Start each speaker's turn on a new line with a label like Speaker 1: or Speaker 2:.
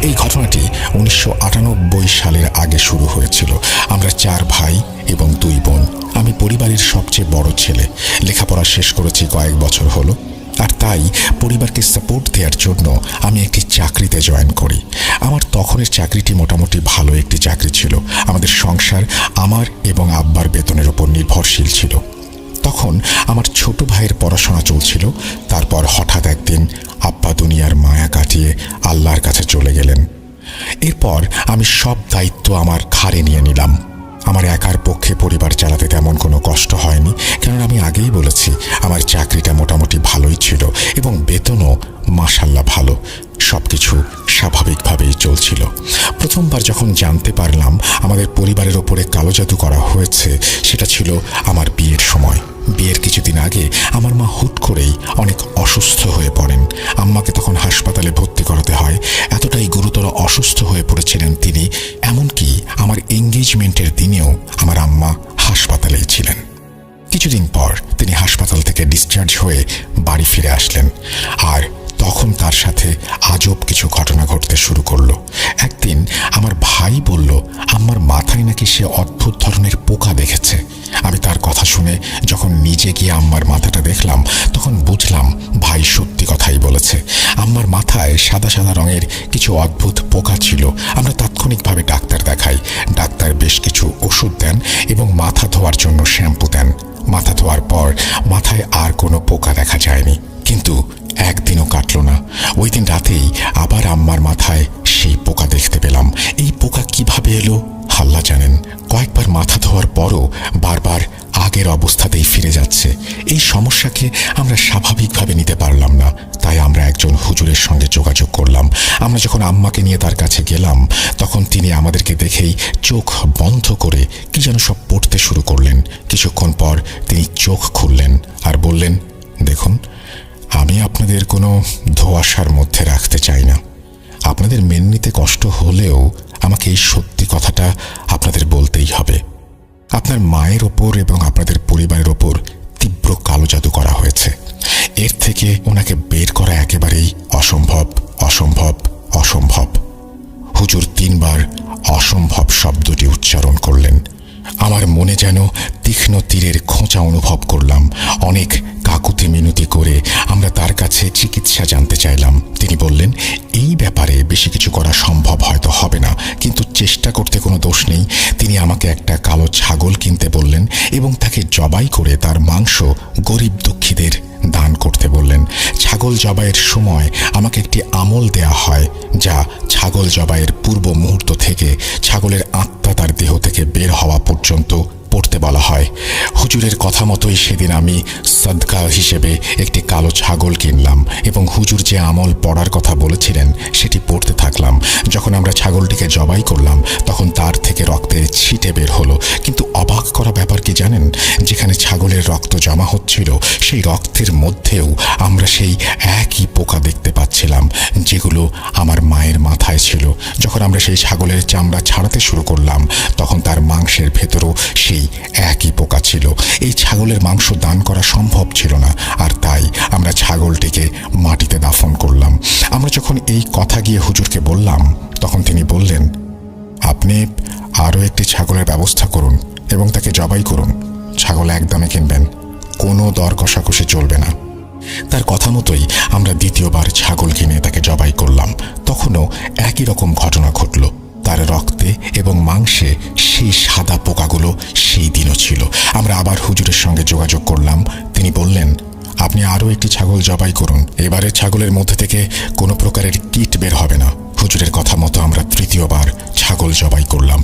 Speaker 1: এই ঘটনাটি 1998 সালের আগে শুরু হয়েছিল। আমরা 4 ভাই এবং 2 বোন। আমি পরিবারের সবচেয়ে বড় ছেলে। লেখাপড়া শেষ করেছি কয়েক বছর হলো, আর তাই পরিবারকে সাপোর্ট দেওয়ার জন্য আমি একটি চাকরিতে জয়েন করি। আমার তখনের চাকরিটি মোটামুটি ভালো একটি চাকরি ছিল। আমাদের সংসার আমার এবং আব্বার বেতনের উপর নির্ভরশীল ছিল। তখন আমার ছোট ভাইয়ের পড়াশোনা চলছিল। তারপর হঠাৎ একদিন আব্বা দুনিয়ার মায়া কাটিয়ে আল্লাহর কাছে চলে গেলেন। এরপর আমি সব দায়িত্ব আমার ঘাড়ে নিয়ে নিলাম। আমার একার পক্ষে পরিবার চালাতে তেমন কোনো কষ্ট হয়নি, কারণ আমি আগেই বলেছি আমার চাকরিটা মোটামুটি ভালোই ছিল এবং বেতনও মাশাল্লাহ ভালো। সবকিছু স্বাভাবিকভাবেই চলছিল। প্রথমবার যখন জানতে পারলাম আমাদের পরিবারের ওপরে কালো জাদু করা হয়েছে, সেটা ছিল আমার বিয়ের সময়। বিয়ের কিছুদিন আগে আমার মা হুট করেই অনেক অসুস্থ হয়ে পড়েন। আম্মাকে তখন হাসপাতালে ভর্তি করাতে হয়। এতটাই গুরুতর অসুস্থ হয়ে পড়েছিলেন তিনি, এমনকি আমার এঙ্গেজমেন্টের দিনেও আমার আম্মা হাসপাতালেই ছিলেন। কিছুদিন পর তিনি হাসপাতাল থেকে ডিসচার্জ হয়ে বাড়ি ফিরে আসলেন, আর তখন তার সাথে আজব কিছু ঘটনা ঘটতে শুরু করলো। একদিন আমার ভাই বলল আম্মার মাথায় নাকি সে অদ্ভুত ধরনের পোকা দেখেছে। আমি তার কথা শুনে যখন নিজে গিয়ে আম্মার মাথাটা দেখলাম, তখন বুঝলাম ভাই সত্যি কথাই বলেছে। আম্মার মাথায় সাদা সাদা রঙের কিছু অদ্ভুত পোকা ছিল। আমরা তাৎক্ষণিকভাবে ডাক্তার দেখাই। ডাক্তার বেশ কিছু ওষুধ দেন এবং মাথা ধোয়ার জন্য শ্যাম্পু দেন। মাথা ধোয়ার পর মাথায় আর কোনো পোকা দেখা যায়নি, কিন্তু একদিনও কাটল না। ওই দিন রাতেই আবার আম্মার মাথায় সেই পোকা দেখতে পেলাম। এই পোকা কিভাবে এলো আল্লাহ জানেন। কয়েকবার মাথা ধোয়ার পরও বারবার আগের অবস্থাতেই ফিরে যাচ্ছে। এই সমস্যাকে আমরা স্বাভাবিকভাবে নিতে পারলাম না, তাই আমরা একজন হুজুরের সঙ্গে যোগাযোগ করলাম। আমরা যখন আম্মাকে নিয়ে তার কাছে গেলাম, তখন তিনি আমাদেরকে দেখেই চোখ বন্ধ করে কি যেন সব পড়তে শুরু করলেন। কিছুক্ষণ পর তিনি চোখ খুললেন আর বললেন, দেখুন, আমি আপনাদের কোনো ধোঁয়াশার মধ্যে রাখতে চাই না। আপনাদের মেনে নিতে কষ্ট হলেও আমাকে এই সত্যি কথাটা আপনাদের বলতেই হবে। আপনার মায়ের ওপর এবং আপনাদের পরিবারের ওপর তীব্র কালো জাদু করা হয়েছে। এর থেকে ওনাকে বের করা একেবারেই অসম্ভব, অসম্ভব, অসম্ভব। হুজুর 3 বার অসম্ভব শব্দটি উচ্চারণ করলেন। আমার মনে যেন তীক্ষ্ণ তীরের খোঁচা অনুভব করলাম। অনেক কাকুতি মিনতি করে আমরা তার কাছে চিকিৎসা জানতে চাইলাম। তিনি বললেন, এই ব্যাপারে বেশি কিছু করা সম্ভব হয়তো হবে না, কিন্তু চেষ্টা করতে কোনো দোষ নেই। তিনি আমাকে একটা কালো ছাগল কিনতে বললেন এবং তাকে জবাই করে তার মাংস গরিব দুঃখীদের দান করতে বললেন। ছাগল জবাইয়ের সময় আমাকে একটি আমল দেয়া হয়, যা ছাগল জবাইয়ের পূর্ব মুহূর্ত থেকে ছাগলের আত্মা তার দেহ থেকে বের হওয়া পর্যন্ত পড়তে বলা হয়। হুজুরের কথা মতোই সেদিন আমি সদকা হিসেবে একটি কালো ছাগল কিনলাম এবং হুজুর যে আমল পড়ার কথা বলেছিলেন সেটি পড়তে থাকলাম। যখন আমরা ছাগলটিকে জবাই করলাম, তখন তার থেকে রক্তের ছিটে বের হলো। কিন্তু অবাক করা ব্যাপার কি জানেন, যেখানে ছাগলের রক্ত জমা হচ্ছিল, সেই রক্তের মধ্যেও আমরা সেই একই পোকা দেখতে পাচ্ছিলাম যেগুলো আমার মায়ের মাথায় ছিল। যখন আমরা সেই ছাগলের চামড়া ছাড়াতে শুরু করলাম, তখন তার মাংসের ভেতরও সেই একই পোকা ছিল। এই ছাগলের মাংস দান করা সম্ভব ছিল না, আর তাই আমরা ছাগলটিকে মাটিতে দাফন করলাম। আমরা যখন এই কথা গিয়ে হুজুরকে বললাম, তখন তিনি বললেন, আপনি আরও একটি ছাগলের ব্যবস্থা করুন এবং তাকে জবাই করুন। ছাগল একদমে কিনবেন, কোনো দর কষাকষি চলবে না। তার কথা মতোই আমরা দ্বিতীয়বার ছাগল কিনে তাকে জবাই করলাম। তখনও একই রকম ঘটনা ঘটল। তার রক্তে এবং মাংসে সেই সাদা পোকাগুলো সেই দিনও ছিল। আমরা আবার হুজুরের সঙ্গে যোগাযোগ করলাম। তিনি বললেন, আপনি আরও একটি ছাগল জবাই করুন। এবারে ছাগলের মধ্যে থেকে কোনো প্রকারের কীট বের হবে না। হুজুরের কথা মতো আমরা তৃতীয়বার ছাগল জবাই করলাম।